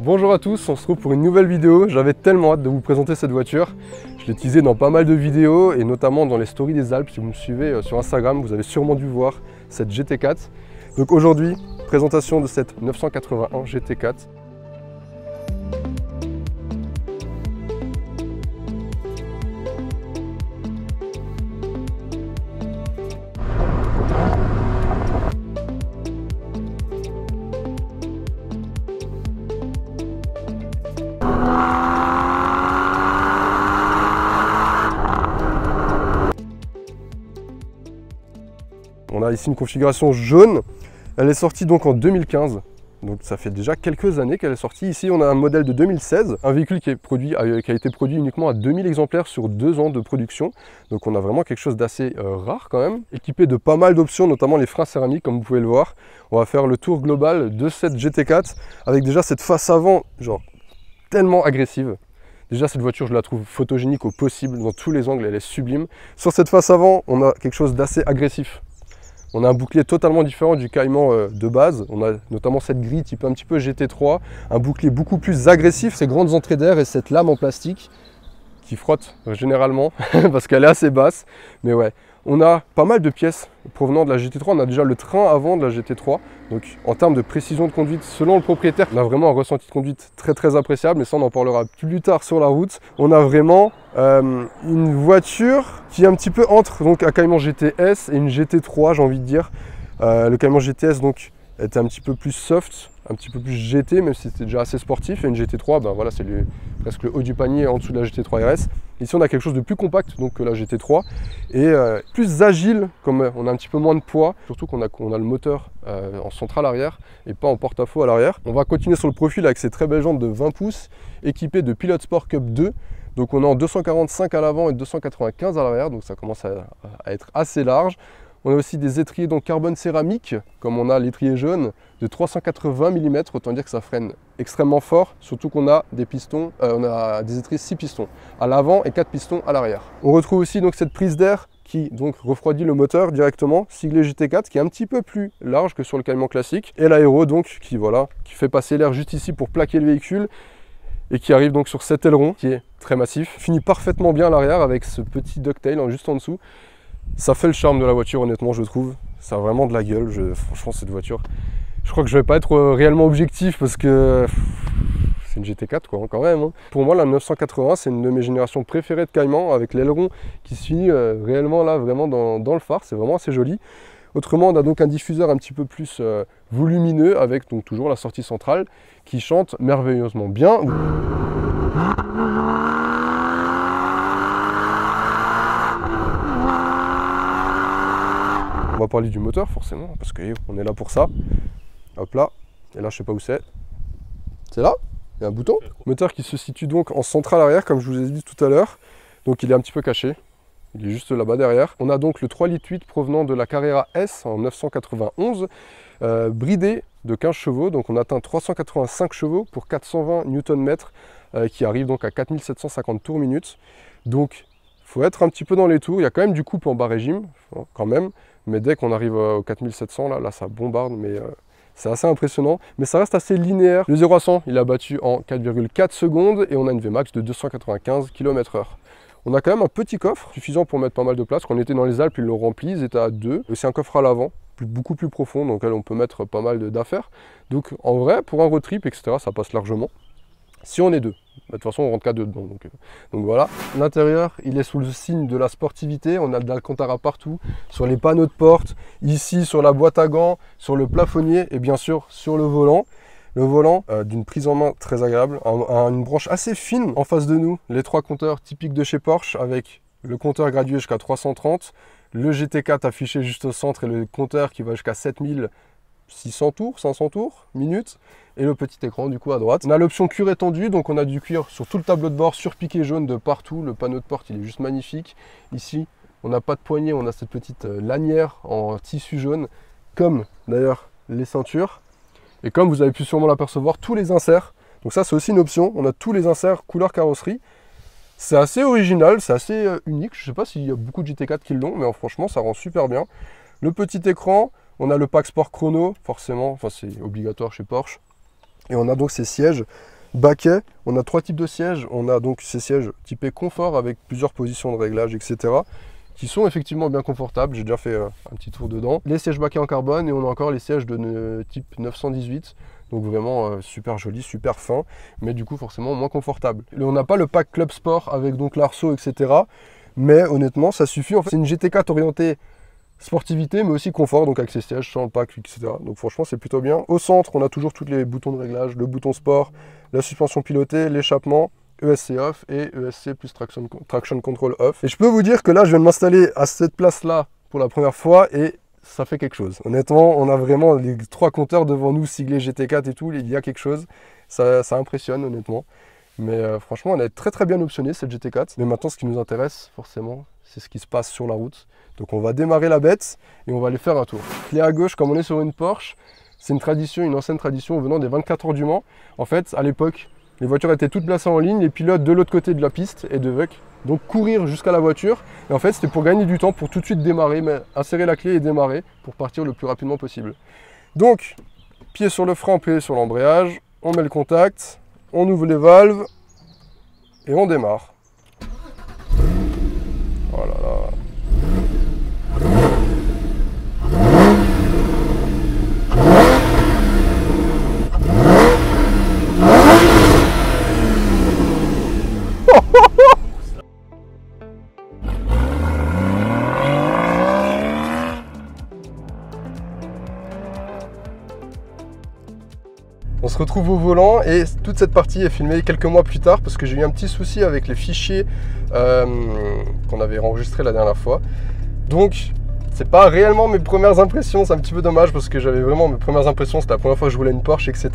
Bonjour à tous, on se retrouve pour une nouvelle vidéo. J'avais tellement hâte de vous présenter cette voiture. Je l'ai teasée dans pas mal de vidéos et notamment dans les stories des Alpes. Si vous me suivez sur Instagram, vous avez sûrement dû voir cette GT4. Donc aujourd'hui, présentation de cette 981 GT4. On a ici une configuration jaune, elle est sortie donc en 2015, donc ça fait déjà quelques années qu'elle est sortie. Ici on a un modèle de 2016, un véhicule qui a été produit uniquement à 2000 exemplaires sur 2 ans de production, donc on a vraiment quelque chose d'assez rare quand même, équipé de pas mal d'options, notamment les freins céramiques comme vous pouvez le voir. On va faire le tour global de cette GT4 avec déjà cette face avant, genre tellement agressive. Déjà cette voiture je la trouve photogénique au possible, dans tous les angles elle est sublime. Sur cette face avant on a quelque chose d'assez agressif. On a un bouclier totalement différent du Cayman de base. On a notamment cette grille type un petit peu GT3, un bouclier beaucoup plus agressif, ces grandes entrées d'air et cette lame en plastique qui frotte généralement parce qu'elle est assez basse. Mais ouais, on a pas mal de pièces provenant de la GT3. On a déjà le train avant de la GT3. Donc en termes de précision de conduite, selon le propriétaire, on a vraiment un ressenti de conduite très appréciable. Mais ça, on en parlera plus tard sur la route. On a vraiment une voiture qui est un petit peu entre donc, un Cayman GTS et une GT3, j'ai envie de dire. Le Cayman GTS donc, était un petit peu plus soft, un petit peu plus GT, même si c'était déjà assez sportif. Et une GT3, ben voilà, c'est presque le haut du panier en dessous de la GT3 RS. Ici, on a quelque chose de plus compact donc, que la GT3 et plus agile, comme on a un petit peu moins de poids. Surtout qu'on a le moteur en centrale arrière et pas en porte-à-faux à l'arrière. On va continuer sur le profil avec ces très belles jantes de 20 pouces équipées de Pilot Sport Cup 2. Donc on est en 245 à l'avant et 295 à l'arrière, donc ça commence à être assez large. On a aussi des étriers donc carbone céramique, comme on a l'étrier jaune de 380 mm, autant dire que ça freine extrêmement fort, surtout qu'on a des pistons, on a des étriers 6 pistons à l'avant et 4 pistons à l'arrière. On retrouve aussi donc cette prise d'air qui donc refroidit le moteur directement, siglé GT4, qui est un petit peu plus large que sur le Cayman classique, et l'aéro donc qui fait passer l'air juste ici pour plaquer le véhicule, et qui arrive donc sur cet aileron qui est très massif, finit parfaitement bien à l'arrière avec ce petit ducktail juste en dessous. Ça fait le charme de la voiture honnêtement je trouve, ça a vraiment de la gueule, franchement cette voiture, je crois que je vais pas être réellement objectif parce que c'est une GT4 quoi quand même. Hein. Pour moi la 980 c'est une de mes générations préférées de Cayman avec l'aileron qui se finit réellement là vraiment dans le phare, c'est vraiment assez joli. Autrement, on a donc un diffuseur un petit peu plus volumineux avec donc toujours la sortie centrale qui chante merveilleusement bien. On va parler du moteur forcément parce qu'on est là pour ça. Hop là, et là je sais pas où c'est. C'est là, il y a un bouton. Moteur qui se situe donc en centrale arrière comme je vous ai dit tout à l'heure. Donc il est un petit peu caché. Il est juste là-bas derrière. On a donc le 3,8 litres provenant de la Carrera S en 991, bridé de 15 chevaux. Donc on atteint 385 chevaux pour 420 Nm, qui arrive donc à 4750 tours minute. Donc il faut être un petit peu dans les tours. Il y a quand même du couple en bas régime, quand même. Mais dès qu'on arrive aux 4700, là ça bombarde. Mais c'est assez impressionnant. Mais ça reste assez linéaire. Le 0 à 100, il a battu en 4,4 secondes. Et on a une Vmax de 295 km/h. On a quand même un petit coffre, suffisant pour mettre pas mal de place. Quand on était dans les Alpes, ils l'ont rempli, ils étaient à 2. C'est un coffre à l'avant, beaucoup plus profond, dans lequel on peut mettre pas mal d'affaires. Donc en vrai, pour un road trip, etc., ça passe largement. Si on est 2. De toute façon, on rentre qu'à 2 dedans. Donc voilà. L'intérieur, il est sous le signe de la sportivité. On a de l'Alcantara partout, sur les panneaux de porte, ici sur la boîte à gants, sur le plafonnier et bien sûr sur le volant. Le volant d'une prise en main très agréable, une branche assez fine en face de nous, les 3 compteurs typiques de chez Porsche avec le compteur gradué jusqu'à 330, le GT4 affiché juste au centre et le compteur qui va jusqu'à 7600 tours, 500 tours, minutes, et le petit écran du coup à droite. On a l'option cuir étendu, donc on a du cuir sur tout le tableau de bord, surpiqué jaune de partout, le panneau de porte il est juste magnifique. Ici on n'a pas de poignée, on a cette petite lanière en tissu jaune, comme d'ailleurs les ceintures. Et comme vous avez pu sûrement l'apercevoir, tous les inserts, donc ça c'est aussi une option, on a tous les inserts couleur carrosserie. C'est assez original, c'est assez unique, je ne sais pas s'il y a beaucoup de GT4 qui l'ont, mais franchement ça rend super bien. Le petit écran, on a le pack sport chrono, forcément, enfin c'est obligatoire chez Porsche. Et on a donc ces sièges baquets. On a 3 types de sièges. On a donc ces sièges typés confort avec plusieurs positions de réglage, etc. qui sont effectivement bien confortables. J'ai déjà fait un petit tour dedans. Les sièges baquets en carbone et on a encore les sièges de type 918. Donc vraiment super joli, super fin, mais du coup forcément moins confortable. Et on n'a pas le pack Club Sport avec donc l'arceau, etc. Mais honnêtement, ça suffit. En fait, c'est une GT4 orientée sportivité, mais aussi confort, donc avec ses sièges sans le pack, etc. Donc franchement, c'est plutôt bien. Au centre, on a toujours tous les boutons de réglage, le bouton sport, la suspension pilotée, l'échappement, ESC off et ESC plus traction control off. Et je peux vous dire que là, je viens de m'installer à cette place-là pour la première fois et ça fait quelque chose. Honnêtement, on a vraiment les 3 compteurs devant nous, siglés GT4 et tout, il y a quelque chose. Ça impressionne honnêtement. Mais franchement, on est très très bien optionné cette GT4. Mais maintenant, ce qui nous intéresse forcément, c'est ce qui se passe sur la route. Donc on va démarrer la bête et on va aller faire un tour. Clé à gauche, comme on est sur une Porsche, c'est une tradition, une ancienne tradition venant des 24 heures du Mans. En fait, à l'époque, les voitures étaient toutes placées en ligne, les pilotes de l'autre côté de la piste et devaient donc courir jusqu'à la voiture. Et en fait, c'était pour gagner du temps, pour tout de suite démarrer, mais insérer la clé et démarrer pour partir le plus rapidement possible. Donc, pied sur le frein, pied sur l'embrayage, on met le contact, on ouvre les valves et on démarre. Oh là là. On se retrouve au volant et toute cette partie est filmée quelques mois plus tard parce que j'ai eu un petit souci avec les fichiers qu'on avait enregistrés la dernière fois. Donc c'est pas réellement mes premières impressions, c'est un petit peu dommage parce que j'avais vraiment mes premières impressions, c'était la première fois que je roulais une Porsche, etc.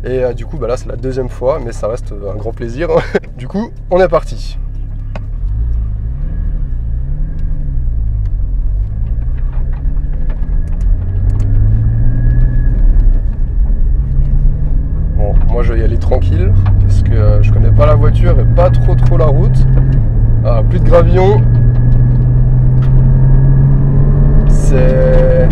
Et du coup là c'est la deuxième fois, mais ça reste un grand plaisir. Du coup on est parti. Moi je vais y aller tranquille parce que je connais pas la voiture et pas trop la route. Ah, plus de gravillon. C'est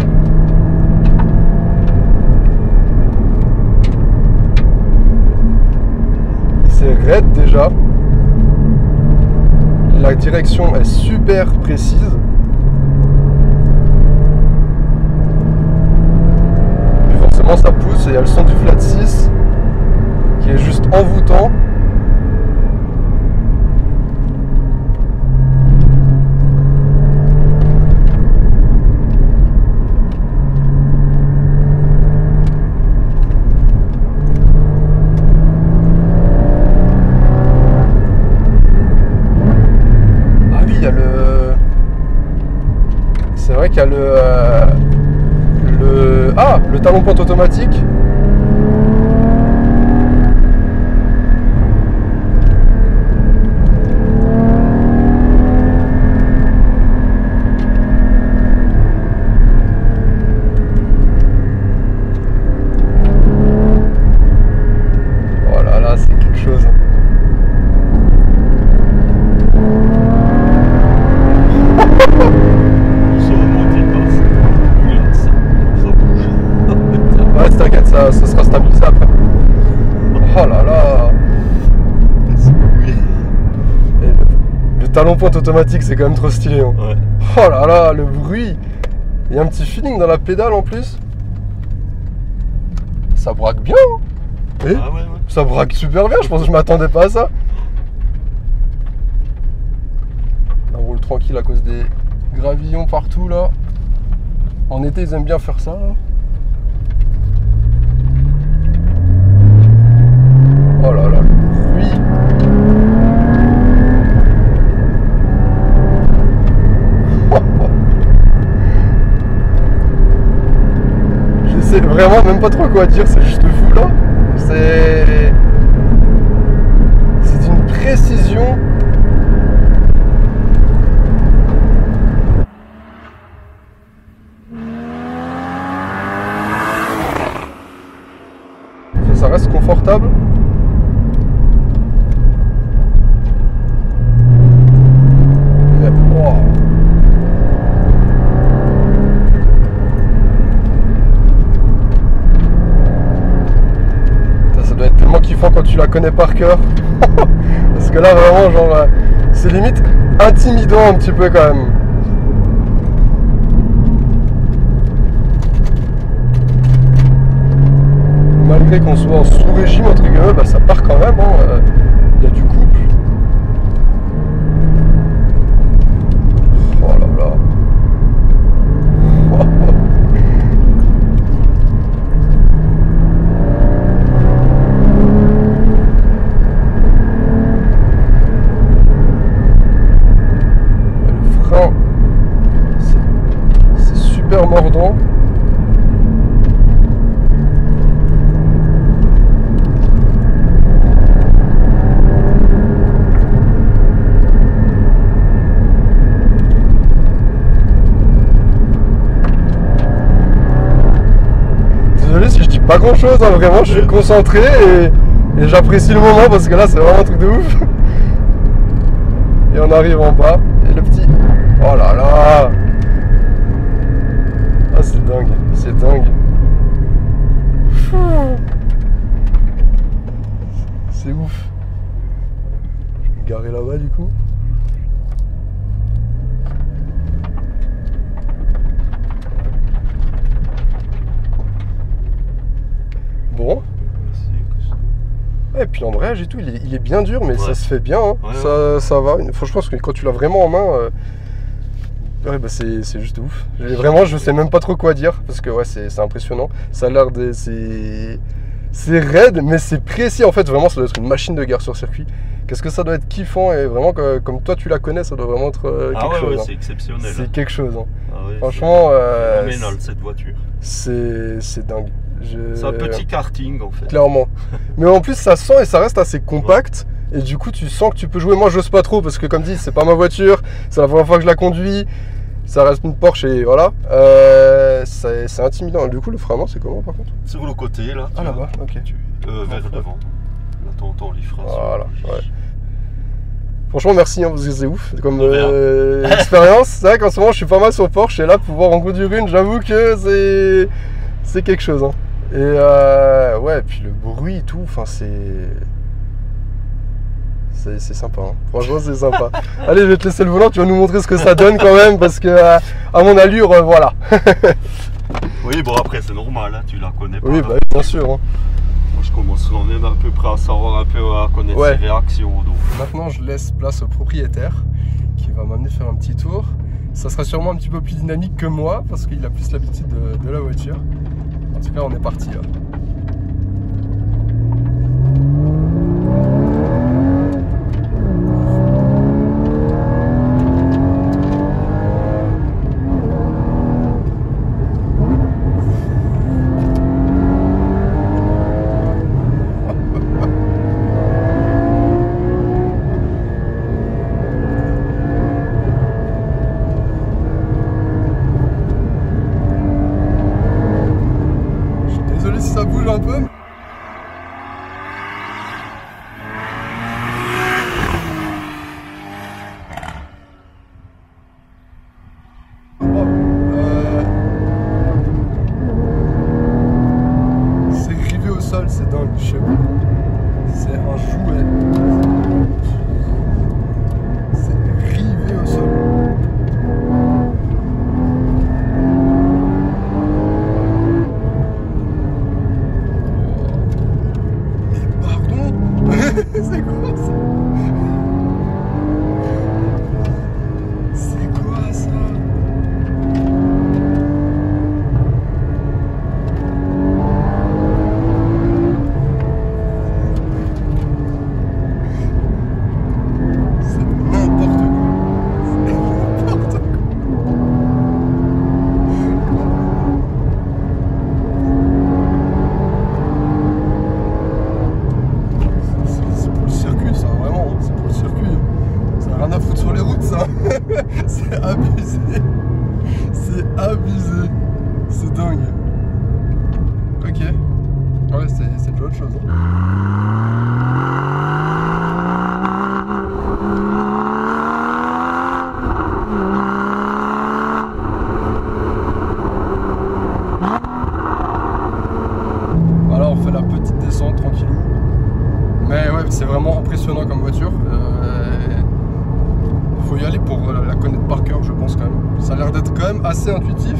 raide déjà. La direction est super précise. Puis forcément ça pousse et il y a le son du flat 6 qui est juste envoûtant. Ah oui, il y a le... C'est vrai qu'il y a le talon pointe automatique. Ça sera stabilisé après. Oh là là. Le talon pointe automatique, c'est quand même trop stylé. Hein. Ouais. Oh là là, le bruit. Il y a un petit feeling dans la pédale en plus. Ça braque bien. Hein. Et ah ouais. Ça braque super bien, je pense que je m'attendais pas à ça. On roule tranquille à cause des gravillons partout là. En été, ils aiment bien faire ça. Là. Oh là là, le bruit. Je sais vraiment même pas trop quoi dire, c'est juste fou là. C'est d'une précision. Ça reste confortable. vraiment quand tu la connais par cœur. Parce que là vraiment genre c'est limite intimidant un petit peu quand même. Malgré qu'on soit en sous-régime entre guillemets, bah, ça part quand même, hein. Il y a du couple. Oh là là. Le frein, c'est super mordant. Désolé si je dis pas grand chose, hein, vraiment je suis concentré et j'apprécie le moment parce que là c'est vraiment un truc de ouf. Et on arrive en bas et le petit. Oh là là. Ah c'est dingue, c'est dingue. C'est ouf. Je vais me garer là-bas du coup. Bon. Et puis l'embrayage et tout, il est bien dur, mais ça se fait bien. Hein. Ouais, ça va. Franchement, je pense que quand tu l'as vraiment en main, ouais, bah c'est juste ouf. Vraiment, je sais même pas trop quoi dire parce que ouais, c'est impressionnant. Ça a l'air de. C'est raide, mais c'est précis. En fait, vraiment, ça doit être une machine de guerre sur circuit. Qu'est-ce que ça doit être kiffant et vraiment, comme toi tu la connais, ça doit vraiment être quelque chose. Ouais, c'est exceptionnel. C'est quelque chose. Hein. Ah ouais, franchement, c'est phénoménal cette voiture. C'est dingue. C'est un petit karting en fait. Clairement. Mais en plus ça sent et ça reste assez compact. Ouais. Et du coup tu sens que tu peux jouer. Moi j'ose pas trop parce que comme dit c'est pas ma voiture. C'est la première fois que je la conduis. Ça reste une Porsche et voilà. C'est intimidant. Du coup le frein c'est comment par contre? Sur le côté là. Ah là-bas, ok. Vers devant. Là t'entends les phrases. Voilà. Ouais. Franchement merci hein, parce que c'est ouf comme expérience. C'est vrai qu'en ce moment je suis pas mal sur Porsche et là pouvoir en conduire une, j'avoue que c'est quelque chose. Hein. Et ouais, puis le bruit et tout, enfin c'est sympa. Hein. Franchement c'est sympa. Allez, je vais te laisser le volant, tu vas nous montrer ce que ça donne quand même parce que à mon allure, voilà. Oui, bon après c'est normal, hein, tu la connais pas. Oui, bah bien sûr. Hein. Moi je commence quand même à peu près à savoir un peu à connaître ses réactions. Donc. Maintenant je laisse place au propriétaire qui va m'amener faire un petit tour. Ça sera sûrement un petit peu plus dynamique que moi parce qu'il a plus l'habitude de la voiture. En tout cas, on est parti là. Ça bouge un peu. C'est rivé au sol, c'est dingue, je sais pas. C'est un jouet. C'est rivé au sol. C'est quoi ça? C'est quoi ça? C'est n'importe quoi. C'est n'importe quoi. C'est pour le circuit ça. Mais ouais, c'est vraiment impressionnant comme voiture. Faut y aller pour la connaître par cœur, je pense quand même. Ça a l'air d'être quand même assez intuitif.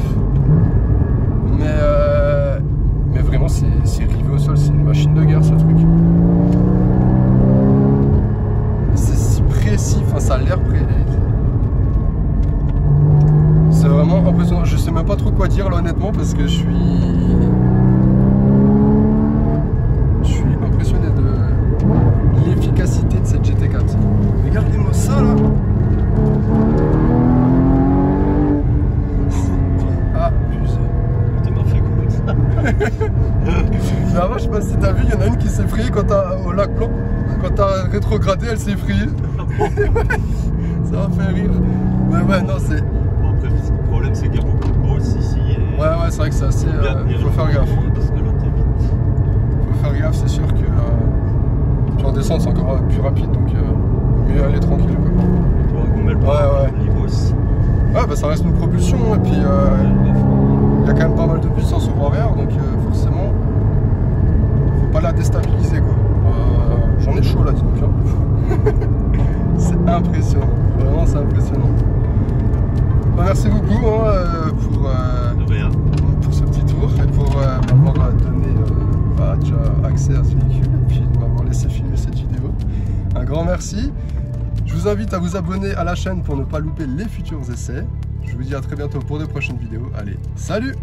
Mais vraiment, c'est rivé au sol, c'est une machine de guerre ce truc. C'est si précis, enfin ça a l'air précis. C'est vraiment impressionnant. Je sais même pas trop quoi dire là honnêtement parce que je suis impressionné de l'efficacité de cette GT4. Regardez-moi ça là. Ah, Tu m'as fait comme ça. Là moi je sais pas si t'as vu, il y en a une qui s'est frayée quand t'as au lac Blanc. Quand t'as rétrogradé, elle s'est frayée. Ça m'a fait rire. Mais ouais, non, c'est. Bon, après, le problème, c'est qu'il y a beaucoup de bosses ici. Et ouais, c'est vrai que c'est assez. Faut faire gaffe. Parce que là, t'es vite. Faut faire gaffe, c'est sûr que. Puis en descente, c'est encore plus rapide, donc mieux aller tranquille, quoi. Tu vois, comme elle parle, les bosses. Ouais, bah ça reste une propulsion, et puis. Il y a quand même pas mal de puissance au arrière, donc forcément. Faut pas la déstabiliser, quoi. J'en ai chaud là, dis donc. Hein. C'est impressionnant, vraiment c'est impressionnant. Bon, merci beaucoup hein, pour ce petit tour et pour m'avoir donné déjà accès à ce véhicule et puis de m'avoir laissé filmer cette vidéo. Un grand merci. Je vous invite à vous abonner à la chaîne pour ne pas louper les futurs essais. Je vous dis à très bientôt pour de prochaines vidéos. Allez, salut!